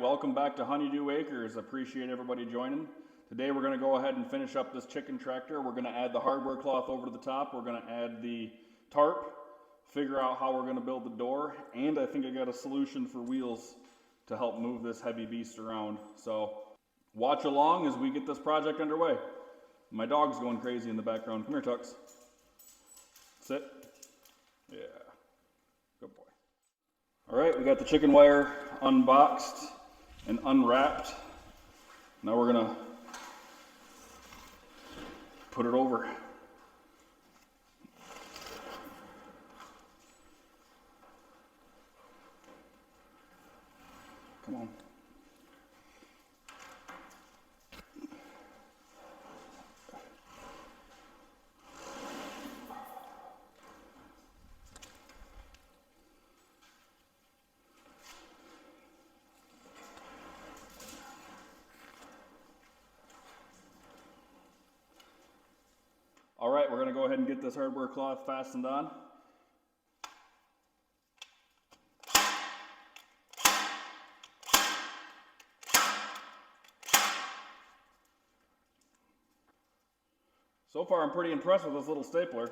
welcome back to Honeydew Acres. Appreciate everybody joining. Today we're going to go ahead and finish up this chicken tractor. We're going to add the hardware cloth over to the top. We're going to add the tarp, figure out how we're going to build the door, and I think I got a solution for wheels to help move this heavy beast around. So watch along as we get this project underway. My dog's going crazy in the background. Come here, Tux. Sit. Yeah. Good boy. All right, we got the chicken wire unboxed and unwrapped. Now we're gonna put it over. Come on. All right, we're going to go ahead and get this hardware cloth fastened on. So far, I'm pretty impressed with this little stapler.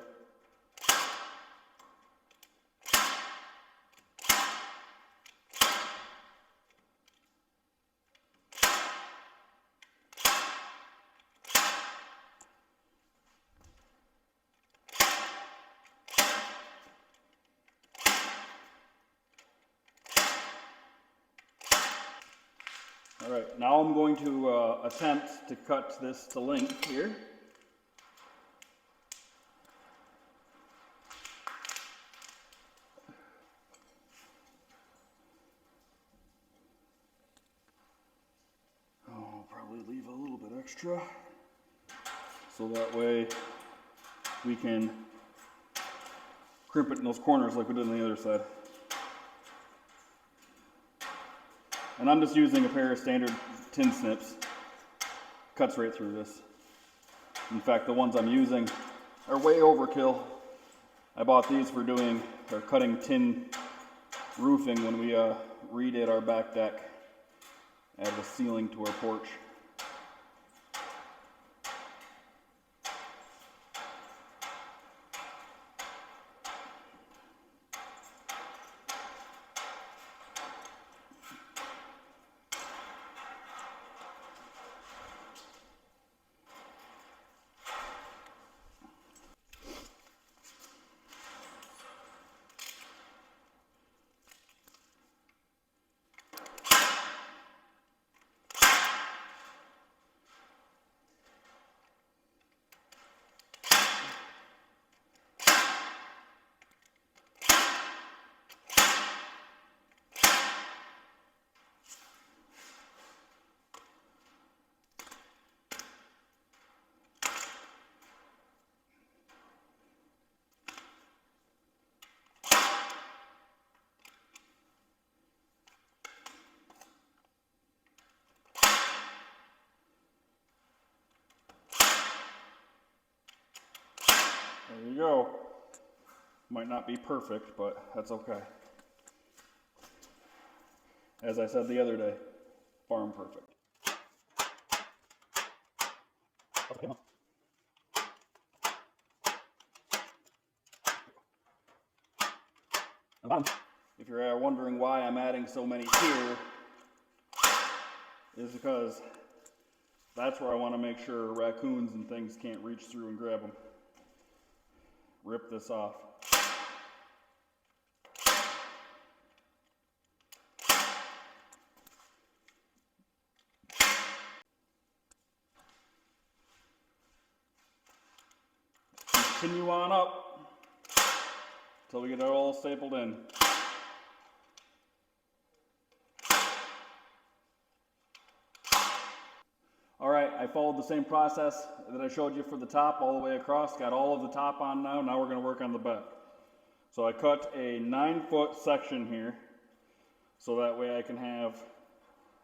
All right, now I'm going to attempt to cut this to length here. I'll probably leave a little bit extra, so that way we can crimp it in those corners like we did on the other side. And I'm just using a pair of standard tin snips. Cuts right through this. In fact, the ones I'm using are way overkill. I bought these for cutting tin roofing when we redid our back deck. Added a ceiling to our porch. There you go. Might not be perfect, but that's okay. As I said the other day, farm perfect. Okay. If you're wondering why I'm adding so many here, is because that's where I want to make sure raccoons and things can't reach through and grab them. Rip this off. Continue on up until we get it all stapled in. All right, I followed the same process that I showed you for the top all the way across. Got all of the top on now. Now we're going to work on the back. So I cut a 9-foot section here so that way I can have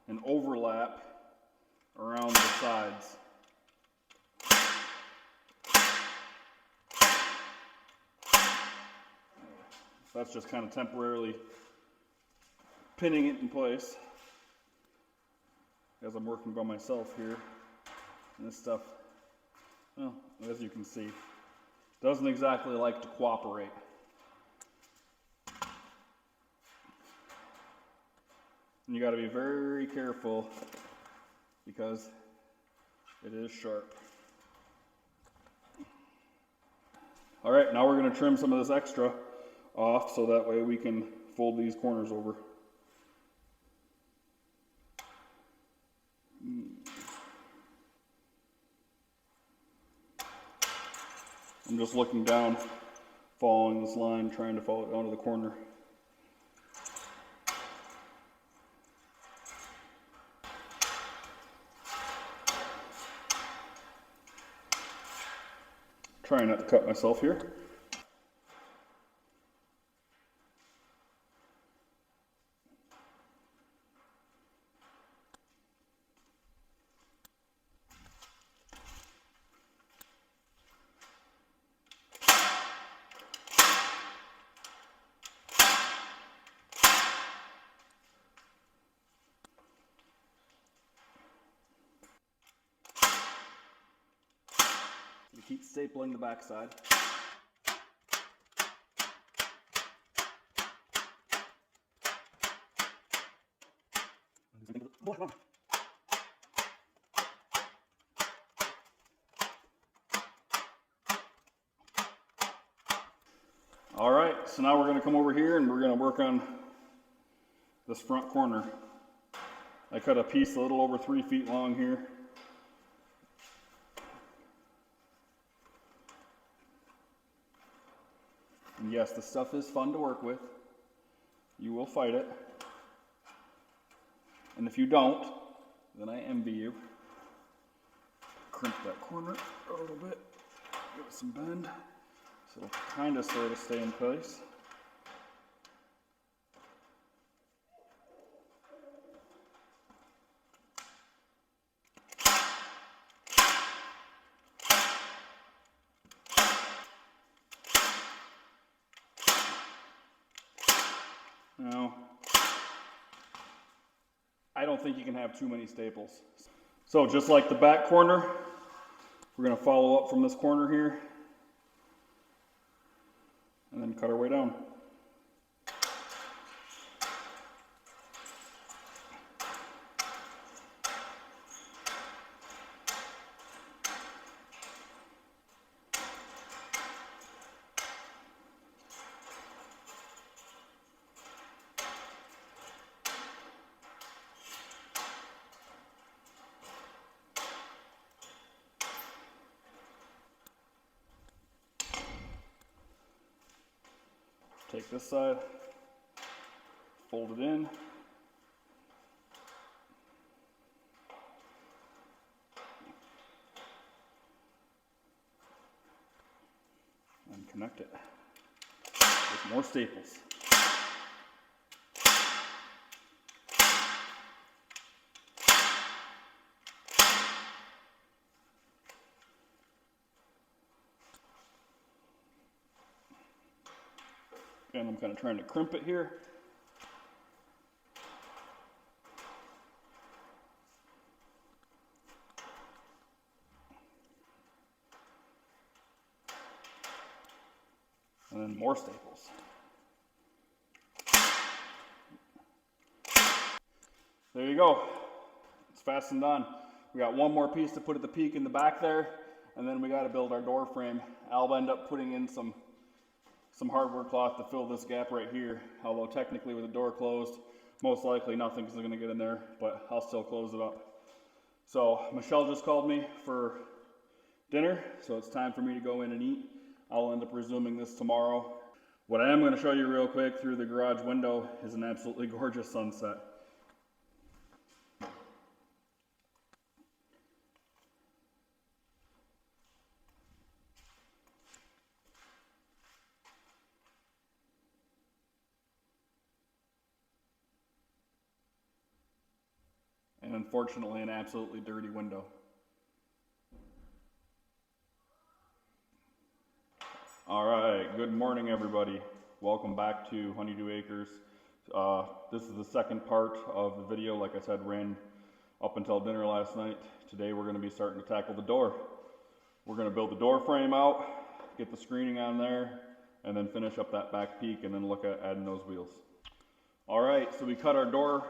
an overlap around the sides. So that's just kind of temporarily pinning it in place. as I'm working by myself here. And this stuff, well, as you can see, doesn't exactly like to cooperate. And you got to be very careful because it is sharp. All right, now we're going to trim some of this extra off so that way we can fold these corners over. I'm just looking down, following this line, trying to follow it down to the corner. Trying not to cut myself here. You keep stapling the backside. All right, so now we're going to come over here and we're going to work on this front corner. I cut a piece a little over 3 feet long here. And yes, the stuff is fun to work with. You will fight it. And if you don't, then I envy you. Crimp that corner a little bit. Give it some bend. So it'll kind of sort of stay in place. Now, I don't think you can have too many staples. So just like the back corner, we're going to follow up from this corner here and then cut our way down. Take this side, fold it in, and connect it with more staples. And I'm kind of trying to crimp it here. And then more staples. There you go. It's fastened on. We got one more piece to put at the peak in the back there, and then we got to build our door frame. I'll end up putting in some hardware cloth to fill this gap right here, although technically with the door closed, most likely nothing's going to get in there, but I'll still close it up. So Michelle just called me for dinner, so it's time for me to go in and eat. I'll end up resuming this tomorrow. What I am going to show you real quick through the garage window is an absolutely gorgeous sunset. And unfortunately, an absolutely dirty window. All right, good morning, everybody. Welcome back to Honeydew Acres. This is the second part of the video. Like I said, ran up until dinner last night. Today we're going to be starting to tackle the door. We're going to build the door frame out, get the screening on there, and then finish up that back peak and then look at adding those wheels. All right, so we cut our door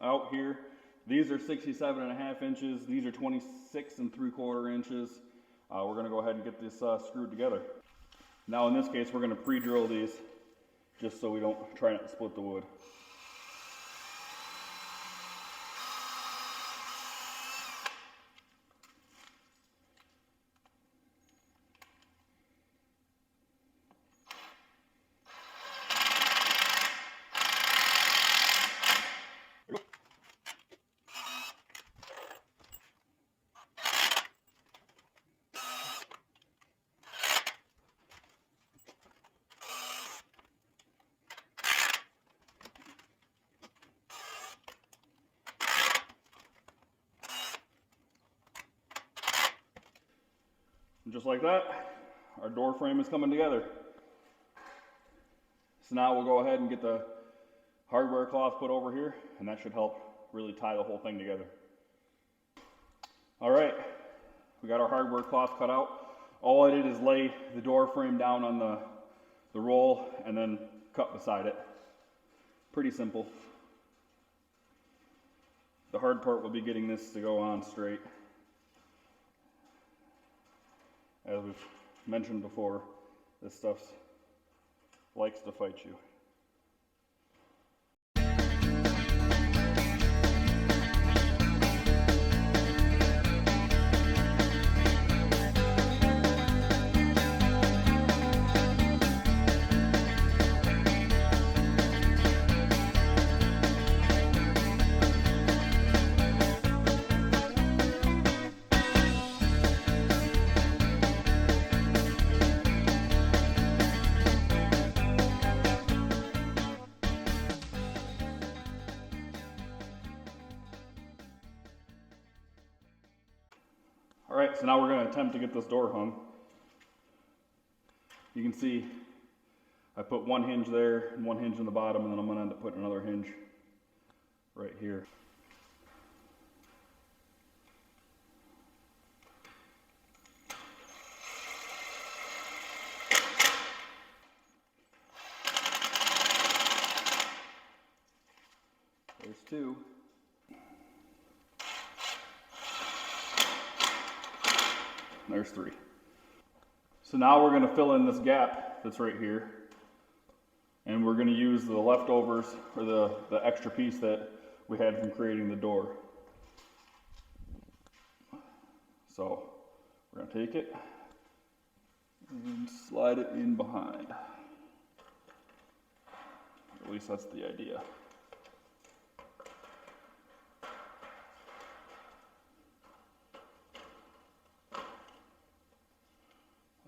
out here. These are 67.5 inches. These are 26.75 inches. We're going to go ahead and get this screwed together. Now in this case, we're going to pre-drill these just so we don't try not to split the wood. And just like that, our door frame is coming together. So now we'll go ahead and get the hardware cloth put over here, and that should help really tie the whole thing together. All right, we got our hardware cloth cut out. All I did is lay the door frame down on the roll and then cut beside it. Pretty simple. The hard part will be getting this to go on straight. As we've mentioned before, this stuff likes to fight you. All right, so now we're going to attempt to get this door hung. You can see I put one hinge there and one hinge in the bottom, and then I'm going to end up putting another hinge right here. There's two. There's three. So now we're going to fill in this gap that's right here, and we're going to use the leftovers, or the extra piece that we had from creating the door. So we're going to take it and slide it in behind. At least that's the idea.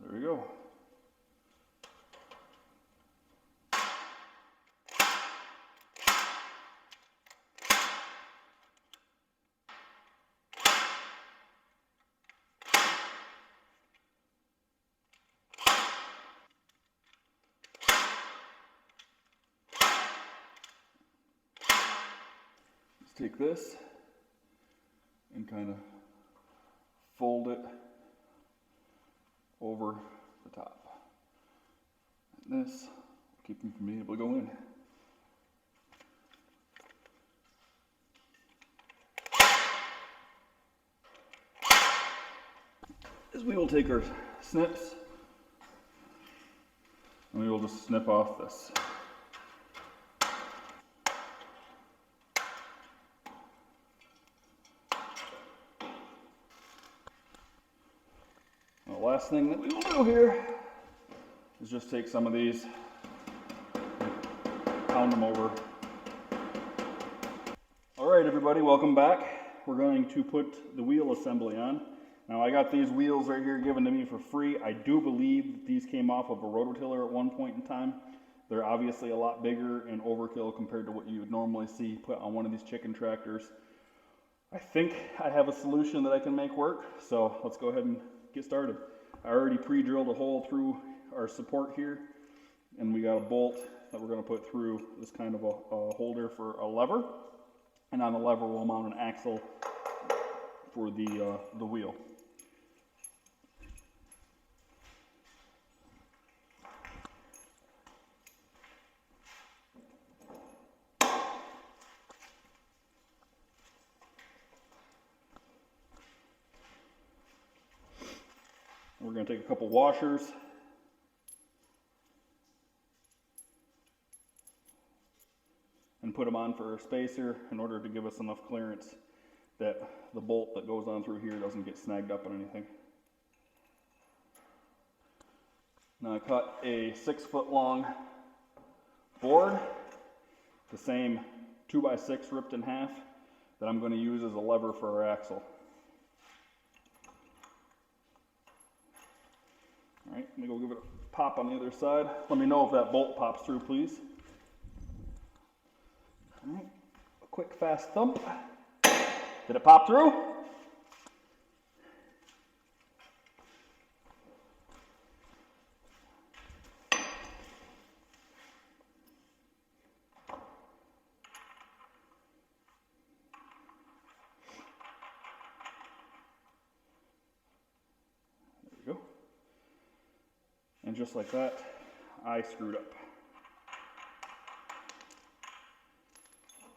There we go. Let's take this and kind of fold it over the top. And this will keep them from being able to go in. As we will take our snips and we will just snip off this. The last thing that we will do here is just take some of these, pound them over. All right, everybody, welcome back. We're going to put the wheel assembly on. Now, I got these wheels right here given to me for free. I do believe that these came off of a rototiller at one point in time. They're obviously a lot bigger and overkill compared to what you would normally see put on one of these chicken tractors. I think I have a solution that I can make work, so let's go ahead and get started. I already pre-drilled a hole through our support here, and we got a bolt that we're going to put through this kind of a holder for a lever, and on the lever we'll mount an axle for the wheel. We're going to take a couple washers and put them on for a spacer in order to give us enough clearance that the bolt that goes on through here doesn't get snagged up on anything. Now I cut a 6-foot long board, the same 2x6 ripped in half, that I'm going to use as a lever for our axle. Alright, let me go give it a pop on the other side. Let me know if that bolt pops through, please. Alright, a quick fast thump. Did it pop through? There we go. And just like that, I screwed up.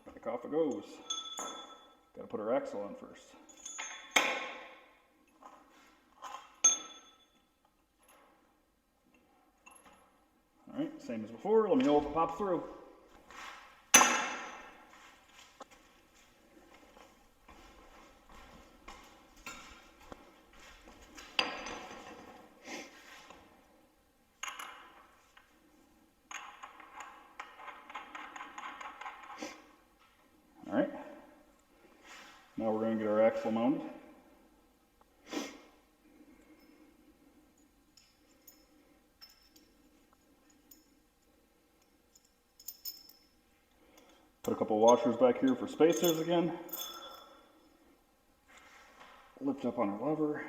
Back off it goes. Got to put our axle on first. All right, same as before. Let me know if it pops through. All right. Now we're going to get our axle mounted. Put a couple washers back here for spacers again. Lift up on our lever.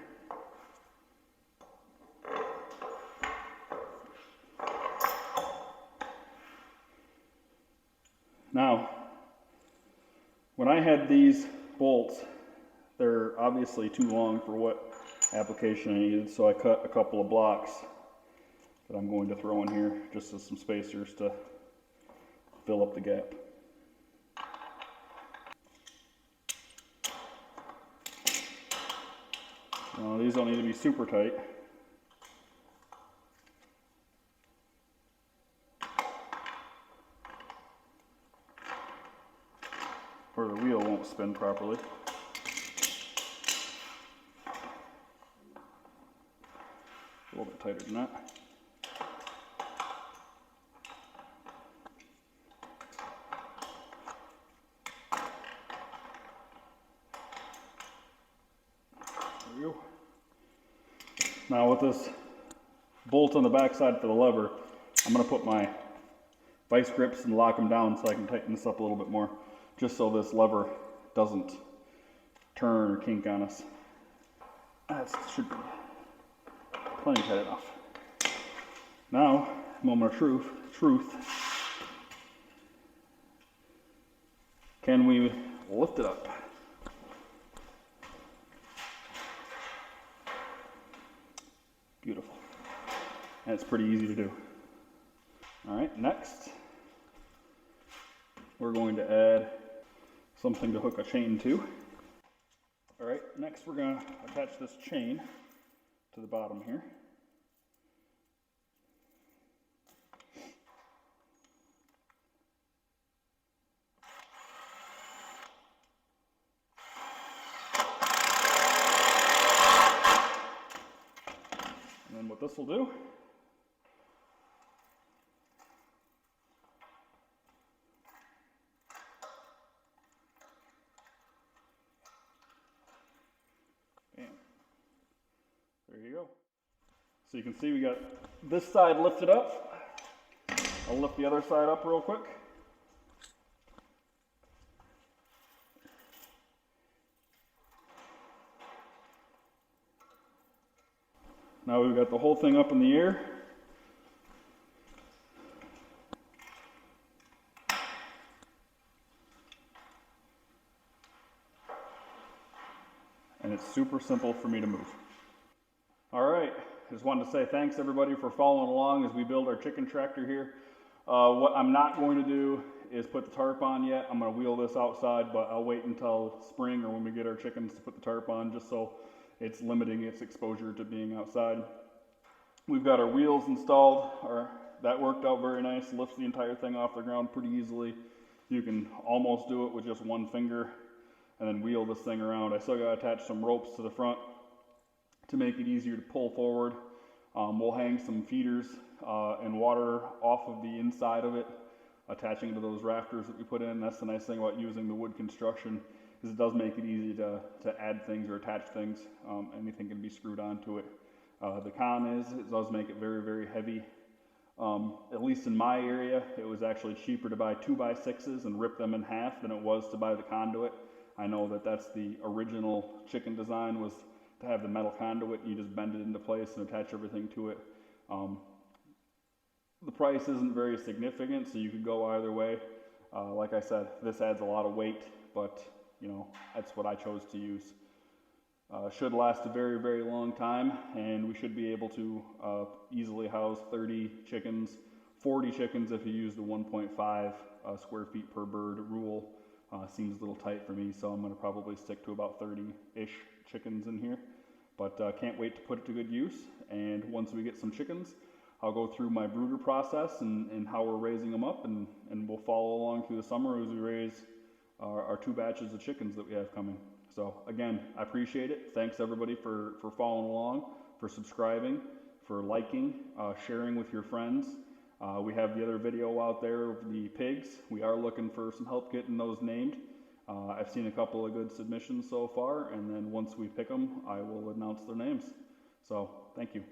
Now, when I had these bolts, they're obviously too long for what application I needed, so I cut a couple of blocks that I'm going to throw in here just as some spacers to fill up the gap. Now, these don't need to be super tight. Or the wheel won't spin properly. A little bit tighter than that. There we go. Now with this bolt on the back side for the lever, I'm going to put my vice grips and lock them down so I can tighten this up a little bit more, just so this lever doesn't turn or kink on us. That should be plenty tight enough. Now, moment of truth. Can we lift it up? Beautiful. And it's pretty easy to do. All right, next, we're going to add something to hook a chain to. All right, next we're going to attach this chain to the bottom here. And then what this will do, bam, there you go. So you can see we got this side lifted up. I'll lift the other side up real quick. Now we've got the whole thing up in the air. and it's super simple for me to move. All right, I just wanted to say thanks everybody for following along as we build our chicken tractor here. What I'm not going to do is put the tarp on yet. I'm going to wheel this outside, but I'll wait until spring or when we get our chickens to put the tarp on, just so it's limiting its exposure to being outside. We've got our wheels installed. That worked out very nice. Lifts the entire thing off the ground pretty easily. You can almost do it with just one finger and then wheel this thing around. I still got to attach some ropes to the front to make it easier to pull forward. We'll hang some feeders and water off of the inside of it, attaching to those rafters that we put in. That's the nice thing about using the wood construction, is it does make it easy to add things or attach things. Anything can be screwed onto it. The con is it does make it very, very heavy. At least in my area, it was actually cheaper to buy 2x6s and rip them in half than it was to buy the conduit. I know that that's the original chicken design, was to have the metal conduit. You just bend it into place and attach everything to it. The price isn't very significant, so you could go either way. Like I said, this adds a lot of weight, but you know, that's what I chose to use. Should last a very, very long time, and we should be able to easily house 30 chickens, 40 chickens if you use the 1.5 square feet per bird rule. Seems a little tight for me, so I'm going to probably stick to about 30-ish chickens in here. But can't wait to put it to good use, and once we get some chickens, I'll go through my brooder process and how we're raising them up, and we'll follow along through the summer as we raise our 2 batches of chickens that we have coming. So again, I appreciate it. Thanks everybody for following along, for subscribing, for liking, sharing with your friends. We have the other video out there of the pigs. We are looking for some help getting those named. I've seen a couple of good submissions so far, and then once we pick them, I will announce their names. So thank you.